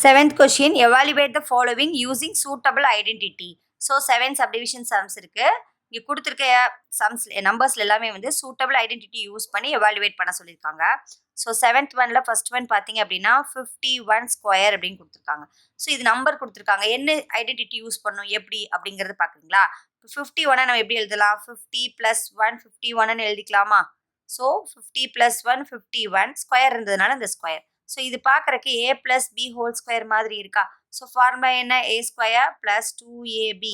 Seventh question, evaluate the following using suitable identity. So, 7 subdivision sums இருக்கு. இங்க கொடுத்திருக்க sums நம்பர்ஸ்ல எல்லாமே வந்து suitable identity யூஸ் பண்ணி evaluate பண்ண சொல்லியிருக்காங்க. ஸோ 7th ஒன்ல ஃபர்ஸ்ட் ஒன் பார்த்தீங்க அப்படின்னா 51 ஸ்கொயர் அப்படின்னு கொடுத்துருக்காங்க. ஸோ இது நம்பர் கொடுத்துருக்காங்க. என்ன ஐடென்டிட்டி யூஸ் பண்ணும் எப்படி அப்படிங்கிறது பார்க்குறீங்களா? 51 நம்ம எப்படி எழுதலாம்? 50 + 1 51ன்னு எழுதிக்கலாமா? ஸோ 50 + 1 51 ஸ்கொயர் இருந்ததுனால இந்த ஸ்கொயர். ஸோ இது பார்க்குறக்கு a + b ஹோல் ஸ்கொயர் மாதிரி இருக்கா? ஸோ ஃபார்முலா என்ன? a square + 2ab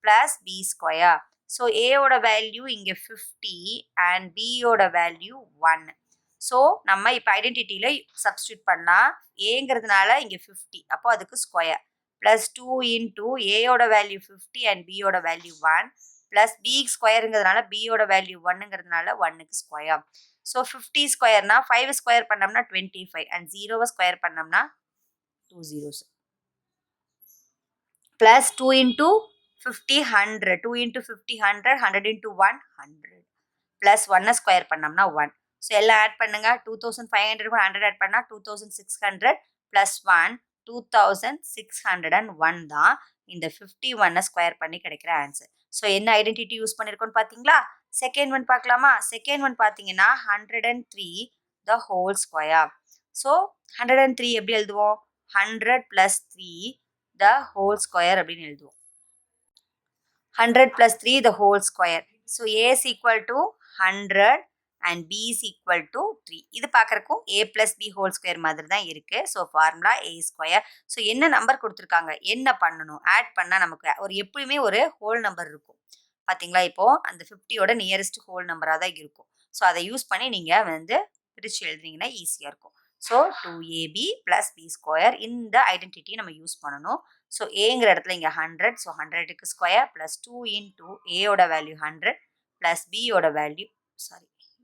+ b square. So ஏயோட வேல்யூ இங்கே 50 அண்ட் பியோட வேல்யூ 1. ஸோ நம்ம இப்போ ஐடென்டிட்டியில் சப்ஸ்டியூட் பண்ணால் ஏங்கிறதுனால இங்கே 50, அப்போ அதுக்கு ஸ்கொயர் +2 இன்டூ ஏயோட வேல்யூ 50 அண்ட் பியோட வேல்யூ 1 ப்ளஸ் பி ஸ்கொயருங்கிறதுனால பியோட வேல்யூ 1ங்கிறதுனால 1க்கு ஸ்கொயர். ஸோ 50 ஸ்கொயர்னா 5 ஸ்கொயர் பண்ணோம்னா 25 அண்ட் 0 ஸ்கொயர் பண்ணோம்னா 2 zeros. Plus 2 into 50 100, 2 into 50 100, 100 into 1 100 plus 1 square பண்ணோம்னா 1. ஸோ எல்லாம் ஆட் பண்ணுங்க. 2500 100 ஆட் பண்ணால் 2600 ப்ளஸ் 1 2601 தான் இந்த 51 ஸ்கொயர் பண்ணி கிடைக்கிற ஆன்சர். ஸோ என்ன ஐடென்டிட்டி யூஸ் பண்ணியிருக்கோன்னு பார்த்தீங்களா? செகண்ட் ஒன் பார்க்கலாமா? செகண்ட் ஒன் பார்த்தீங்கன்னா 103 த ஹோல் ஸ்கொயர். ஸோ 103 எப்படி எழுதுவோம்? 100 + 3 த ஹோல் ஸ்கொயர் அப்படின்னு எழுதுவோம். 100 + 3 the whole square. So a is equal to 100 and b is equal to 3. இது பார்க்கறக்கும் a + b whole square மாதிரி தான் இருக்கு. So formula a square. So என்ன நம்பர் கொடுத்துருக்காங்க, என்ன பண்ணணும், ஆட் பண்ணால் நமக்கு எப்பயுமே ஒரு ஹோல் நம்பர் இருக்கும் பார்த்தீங்களா? இப்போ அந்த 50யோட நியரஸ்ட் ஹோல் நம்பராக தான் இருக்கும். ஸோ அதை யூஸ் பண்ணி நீங்கள் வந்து பிரித்து எழுதுனீங்கன்னா ஈஸியாக இருக்கும். ஸோ 2ab + b ஸ்கொயர் இந்த ஐடென்டிட்டி நம்ம யூஸ் பண்ணணும். ஸோ ஏங்கிற இடத்துல இங்கே 100, ஸோ 100க்கு ஸ்கொயர் ப்ளஸ் 2 இன்டூ ஏயோட வேல்யூ 100 ப்ளஸ் பியோட வேல்யூ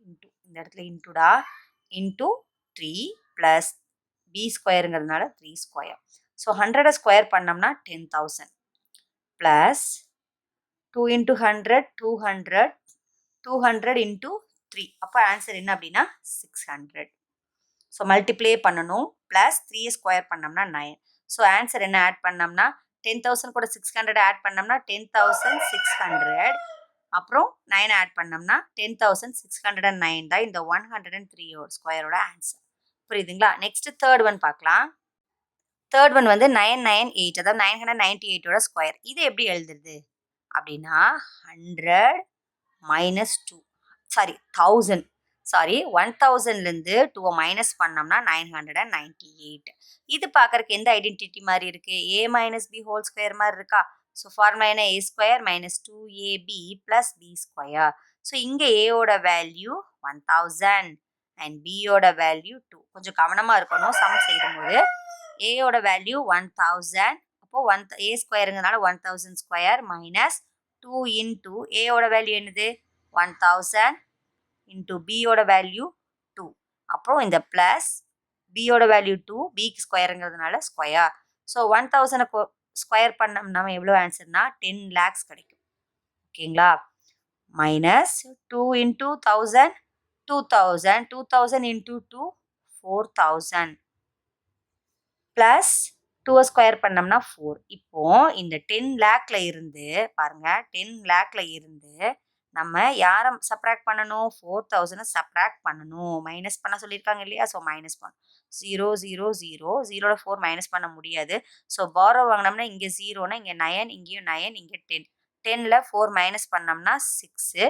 இன்டூ இந்த இடத்துல இன்டூடா இன்டூ 3 ப்ளஸ் பி ஸ்கொயருங்கிறதுனால 3 ஸ்கொயர். ஸோ 100 ஸ்கொயர் பண்ணோம்னா 10,000 ப்ளஸ் 2 இன்டூ 100 200 200 இன்டூ 3. அப்போ ஆன்சர் என்ன அப்படின்னா 600. ஸோ மல்டிப்ளே பண்ணணும். ப்ளஸ் 3 ஸ்கொயர் பண்ணோம்னா 9. ஸோ ஆன்சர் என்ன ஆட் பண்ணோம்னா 10,000 கூட 600 ஆட் பண்ணோம்னா 10,600. அப்புறம் 9 ஆட் பண்ணோம்னா 10,609 தான் இந்த 103 ஸ்கொயரோட ஆன்சர். புரியுதுங்களா? நெக்ஸ்ட் தேர்ட் ஒன் பார்க்கலாம். தேர்ட் ஒன் வந்து 998, அதாவது 998ஓட ஸ்கொயர். இது எப்படி எழுதுறது அப்படின்னா 100 - 2 சாரி 1000 சாரி 1000லேருந்து 2 மைனஸ் பண்ணோம்னா 998. இது பார்க்கறக்கு எந்த ஐடென்டிட்டி மாதிரி இருக்கு? a - b ஹோல் ஸ்கொயர் மாதிரி இருக்கா? ஸோ ஃபார்முலா என்ன? a square - 2ab + b square. So இங்கே ஏயோட வேல்யூ 1000 அண்ட் பியோட வேல்யூ 2. கொஞ்சம் கவனமாக இருக்கணும் சம் செய்யும்போது. ஏயோட வேல்யூ 1000, அப்போது a ஸ்கொயருங்கிறதுனால 1000 ஸ்கொயர் மைனஸ் 2 இன்டூ ஏயோட வேல்யூ என்னது? 1000 இன்டூ பியோட வேல்யூ 2. அப்புறம் இந்த ப்ளஸ் பியோட வேல்யூ 2, பிக்கு ஸ்கொயருங்கிறதுனால ஸ்கொயர். ஸோ 1000 ஸ்கொயர் பண்ணோம்னா எவ்வளோ ஆன்சர்னா 10 lakhs கிடைக்கும். ஓகேங்களா? Minus 2 into 1000 2000, 2000 into 2 4000 plus 2 square பண்ணோம்னா 4. இப்போ இந்த 10 lakhல இருந்து பாருங்க, 10 lakhல இருந்து நம்ம யாரை சப்ராக்ட் பண்ணணும்? 4000 சப்ராக்ட் பண்ணணும். மைனஸ் பண்ண சொல்லியிருக்காங்க இல்லையா? ஸோ மைனஸ் பண்ணணும். 0 0 0 0ல 4 மைனஸ் பண்ண முடியாது. ஸோ பாரோ வாங்கினோம்னா இங்கே 0னா இங்கே 9, இங்கேயும் 9, இங்கே 10. 10ல் 4 மைனஸ் பண்ணோம்னா 6,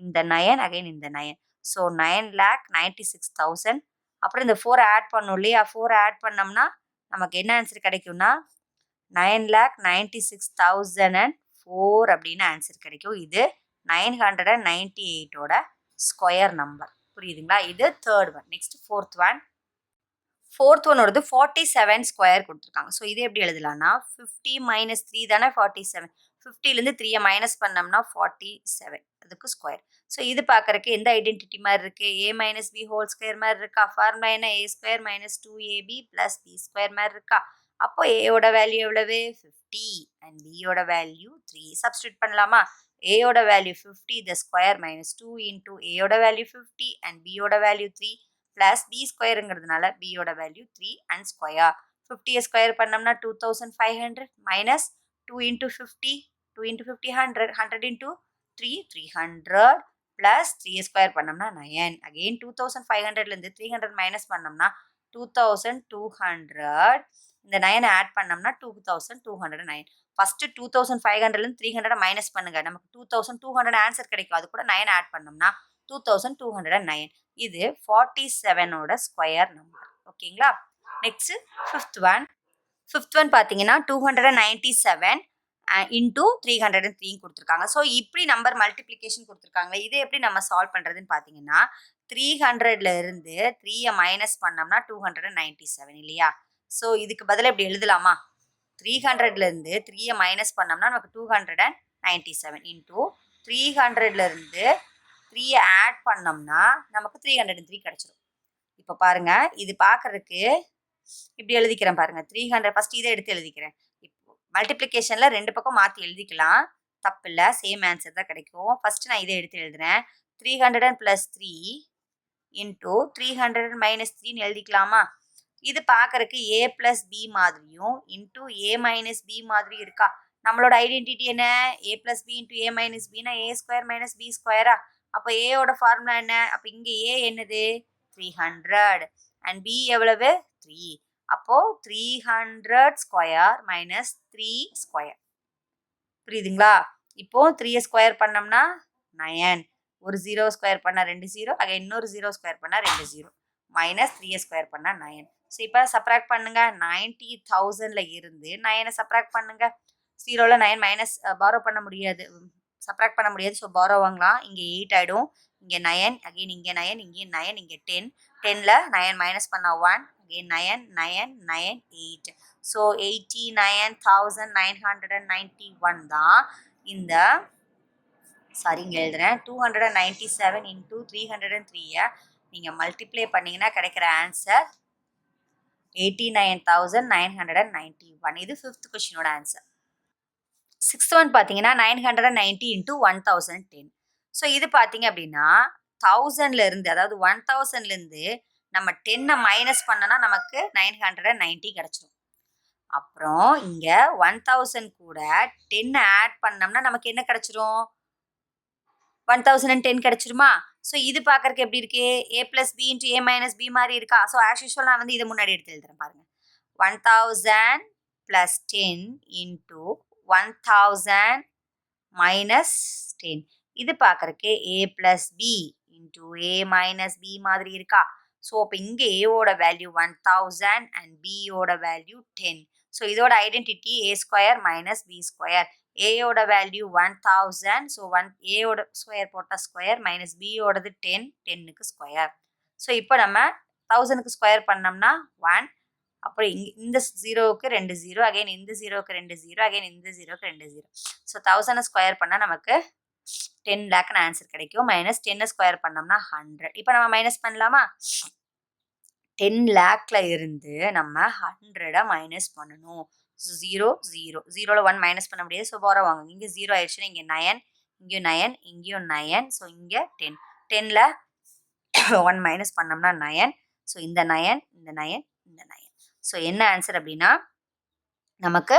இந்த 9 அகைன் இந்த 9. ஸோ 9,96,000. அப்புறம் இந்த 4 ஆட் பண்ணணும் இல்லையா? 4 ஆட் பண்ணோம்னா நமக்கு என்ன ஆன்சர் கிடைக்கும்னா 9,96,004 அப்படின்னு ஆன்சர் கிடைக்கும். இது 998ஓட ஸ்கொயர் நம்பர். புரியுதுங்களா? இது third one. Next fourth one. Fourth ஒன்னோடது 47 ஸ்கொயர் கொடுத்துருக்காங்க. ஸோ இது எப்படி எழுதலாம்னா 50 - 3 தானே 47. 50லேருந்து 3 மைனஸ் பண்ணோம்னா 47, அதுக்கு ஸ்கொயர். ஸோ இது பார்க்கறக்கு எந்த ஐடென்டிட்டி மாதிரி இருக்கு? a - b ஹோல் ஸ்கொயர் மாதிரி இருக்கா? ஃபார்முலா என்ன? a square - 2ab + b square மாதிரி இருக்கா? அப்போ ஏயோட வேல்யூ எவ்வளவு? 50 அண்ட் பியோட வேல்யூ 3. சப்ஸ்டியூட் பண்ணலாமா? ஏயோட வேல்யூ 50 த ஸ்கொயர் -2 இன்டூ ஏயோட வேல்யூ 50 அண்ட் பியோட வேல்யூ 3 ப்ளஸ் பி ஸ்கொயருங்கிறதுனால பியோட வேல்யூ 3 அண்ட் ஸ்கொயர். 50 ஸ்கொயர் பண்ணோம்னா 2500 minus 2 into 50 2 into 50 100 100 into 3 300 plus 3 square பண்ணோம்னா 9 அகெயின் 2500லேருந்து 300 மைனஸ் பண்ணோம்னா 2200 இந்த 9 ஆட் பண்ணோம்னா 2209 ஃபஸ்ட்டு 2500லேருந்து 300 மைனஸ் பண்ணுங்க நமக்கு 2200 ஆன்சர் கிடைக்கும் அது கூட 9 ஆட் பண்ணோம்னா 2209 இது 47ஓட ஸ்கொயர் நம்பர் ஓகேங்களா நெக்ஸ்ட் ஃபிஃப்த் ஒன் பார்த்தீங்கன்னா 297 இன்டூ 303 கொடுத்துருக்காங்க ஸோ இப்படி நம்பர் மல்டிப்ளிகேஷன் கொடுத்துருக்காங்க இதை எப்படி நம்ம சால்வ் பண்ணுறதுன்னு பார்த்தீங்கன்னா 300ல இருந்து 3யை மைனஸ் பண்ணோம்னா 297 இல்லையா ஸோ இதுக்கு பதிலாக இப்படி எழுதலாமா 300லேருந்து 3யை மைனஸ் பண்ணோம்னா நமக்கு 297 இன்டூ 300லேருந்து 3யை ஆட் பண்ணோம்னா நமக்கு 303 கிடச்சிரும் இப்போ பாருங்க இது பார்க்கறதுக்கு இப்படி எழுதிக்கிறேன் பாருங்க 300 ஃபர்ஸ்ட் இதை எடுத்து எழுதிக்கிறேன் இப்போ மல்டிப்ளிகேஷனில் ரெண்டு பக்கம் மாற்றி எழுதிக்கலாம் தப்பு இல்லை சேம் ஆன்சர் தான் கிடைக்கும் ஃபர்ஸ்ட் நான் இதை எடுத்து எழுதுறேன் 300 + 3 இன்டூ 300 - 3ன்னு எழுதிக்கலாமா இது பார்க்கறதுக்கு a + b மாதிரியும் இன்டூ a - b மாதிரி இருக்கா நம்மளோட ஐடென்டிட்டி என்ன a + b into a - bனா a² - b ஸ்கொயரா அப்போ ஏயோட ஃபார்முலா என்ன அப்போ இங்கே ஏ என்னது 300 அண்ட் பி எவ்வளவு 3 அப்போ 300 ஸ்கொயர் மைனஸ் 3 ஸ்கொயர் புரியுதுங்களா இப்போ 3 ஸ்கொயர் பண்ணோம்னா 9 ஒரு 0 ஸ்கொயர் பண்ணால் 2 0 அங்கே இன்னொரு 0 ஸ்கொயர் பண்ணால் 2 0 மைனஸ் 3 ஸ்கொயர் பண்ணால் 9 ஸோ இப்போ சப்ராக்ட் பண்ணுங்க 90,000ல இருந்து 9 சப்ராக்ட் பண்ணுங்க 0ல 9 மைனஸ் பாரோ பண்ண முடியாது சப்ராக்ட் பண்ண முடியாது ஸோ பாரோ வாங்கலாம் இங்கே 8 ஆகிடும் இங்கே 9 அகெயின் இங்கே 9 இங்கே 9 இங்கே 10 10ல 9 மைனஸ் பண்ணால் 1 அகெயின் 9 9 9 8 ஸோ 89,991 தான் இந்த சாரி இங்கே எழுதுறேன் 297 இன்டூ 303யை நீங்கள் மல்டிப்ளை பண்ணிங்கன்னா கிடைக்கிற ஆன்சர் 89,991 இது 5th கொஸ்டினோட ஆன்சர் 6th ஒன் பார்த்தீங்கன்னா 990 இன்டூ 1010 ஸோ இது பார்த்தீங்க அப்படின்னா 1000ல இருந்து அதாவது 1000லேருந்து நம்ம 10 மைனஸ் பண்ணனா நமக்கு 990 கிடச்சிரும் அப்புறம் இங்கே 1000 கூட 10 ஆட் பண்ணோம்னா நமக்கு என்ன கிடச்சிரும் 1010 கிடைச்சிருமா ஸோ இது பார்க்கறதுக்கு எப்படி இருக்கு a + b into a - b மாதிரி இருக்கா ஸோ ஆஸ் யூஷுவல் நான் வந்து இதை முன்னாடி எடுத்து எழுதுறேன் பாருங்க 1000 + 10 இன்டூ 1000 மைனஸ் 10 இது பார்க்கறதுக்கு a + b into a - b மாதிரி இருக்கா ஸோ இப்போ இங்கே ஏவோட வேல்யூ 1000 அண்ட் பியோட வேல்யூ 10 ஸோ இதோட ஐடென்டிட்டி a² - b ஸ்கொயர் ஏயோட வேல்யூ 1000 ஸோ ஏயோட ஸ்கொயர் போட்டால் ஸ்கொயர் மைனஸ் பியோடது 10 10க்கு ஸ்கொயர் ஸோ இப்போ நம்ம 1000க்கு ஸ்கொயர் பண்ணோம்னா 1 அப்புறம் இந்த 0க்கு 2 0 அகைன் இந்த 0க்கு 2 0 அகைன் இந்த 0க்கு 2 0 ஸோ 1000 ஸ்கொயர் பண்ணால் நமக்கு 10 லேக்னு ஆன்சர் கிடைக்கும் மைனஸ் 10 ஸ்கொயர் பண்ணோம்னா 100 இப்போ நம்ம மைனஸ் பண்ணலாமா 10 லேக்ல இருந்து நம்ம 100 மைனஸ் பண்ணணும் 0 0 0ல 1 மைனஸ் பண்ண முடியாது ஸோ பாரோ வாங்க இங்கே 0 ஆயிடுச்சுன்னா இங்கே 9 இங்கேயும் 9 இங்கேயும் 9 ஸோ இங்கே 10 10ல 1 மைனஸ் பண்ணோம்னா 9 ஸோ இந்த 9 இந்த 9 இந்த 9 ஸோ என்ன ஆன்சர் அப்படின்னா நமக்கு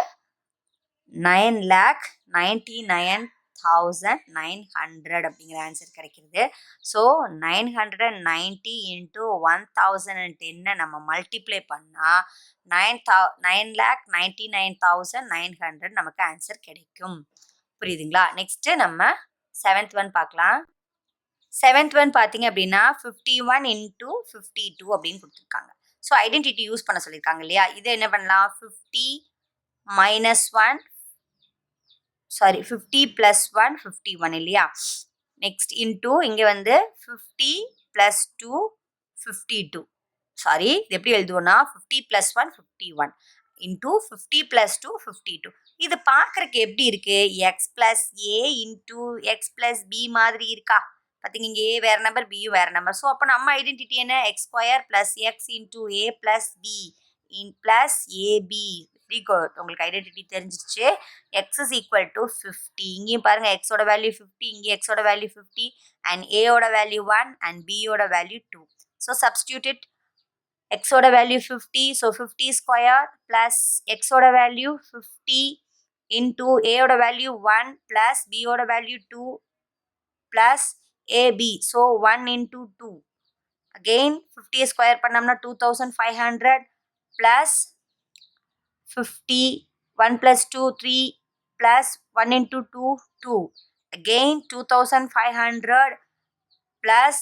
9,99,900 அப்படிங்கிற ஆன்சர் கிடைக்கிறது ஸோ 990 இன்ட்டு 1010 நம்ம மல்டிப்ளை பண்ணால் 9,99,900 நமக்கு ஆன்சர் கிடைக்கும் புரியுதுங்களா நெக்ஸ்ட் நம்ம 7th ஒன் பார்க்கலாம் 7th ஒன் பார்த்தீங்க அப்படின்னா 51 இன்ட்டு 52 அப்படின்னு கொடுத்துருக்காங்க ஸோ ஐடென்டிட்டி யூஸ் பண்ண சொல்லியிருக்காங்க இல்லையா இது என்ன பண்ணலாம் 50 - 1 சாரி 50 + 1 51 இல்லையா நெக்ஸ்ட் இன்டூ இங்கே வந்து 50 + 2 52 சாரி இது எப்படி எழுதுவோம்னா 50 + 1 51 இன்டூ 50 + 2 52 இது பார்க்கறதுக்கு எப்படி இருக்கு X + a into X + b மாதிரி இருக்கா பார்த்தீங்க இங்கே ஏ வேற நம்பர் பியும் வேற நம்பர் ஸோ அப்போ நம்ம ஐடென்டிட்டி என்ன x² + x into a + b + ab very good உங்களுக்கு ஐடென்டிட்டி தெரிஞ்சிருச்சு x is equal to 50 இங்கேயும் பாருங்க x ஓட வேல்யூ 50 இங்கே x ஓட வேல்யூ 50 அண்ட் a ஓட வேல்யூ 1 அண்ட் b ஓட value 2 so substitute it x ஓட value 50, so 50 square plus x ஓட வேல்யூ 50 இன்டூ a ஓட வேல்யூ 1 ப்ளஸ் b ஓட value 2 plus ab, so 1 into 2. Again 50 square பண்ணோம்னா 2500 plus 50, 1 plus 2, 3 plus 1 into 2, 2. Again 2500 plus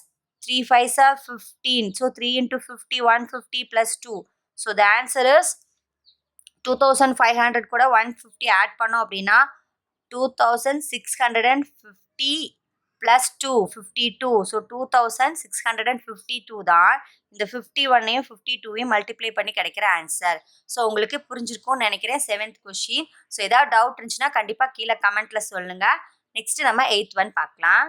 3 5s are 15. So 3 into 50, 150 plus 2. So the answer is 2500 கூட 150 add பண்ணோம் அப்படின்னா 2650 plus 2, 52. So 2652 தான் இந்த 51ஐயும் 52ஐயும் multiply பண்ணி கிடைக்கிற ஆன்சர். ஸோ உங்களுக்கு புரிஞ்சிருக்கும்னு நினைக்கிறேன் 7th கொஷின். ஸோ ஏதாவது டவுட் இருந்துச்சுன்னா கண்டிப்பாக கீழே கமெண்ட்ல சொல்லுங்க. நெக்ஸ்ட் நம்ம 8th ஒன் பார்க்கலாம்.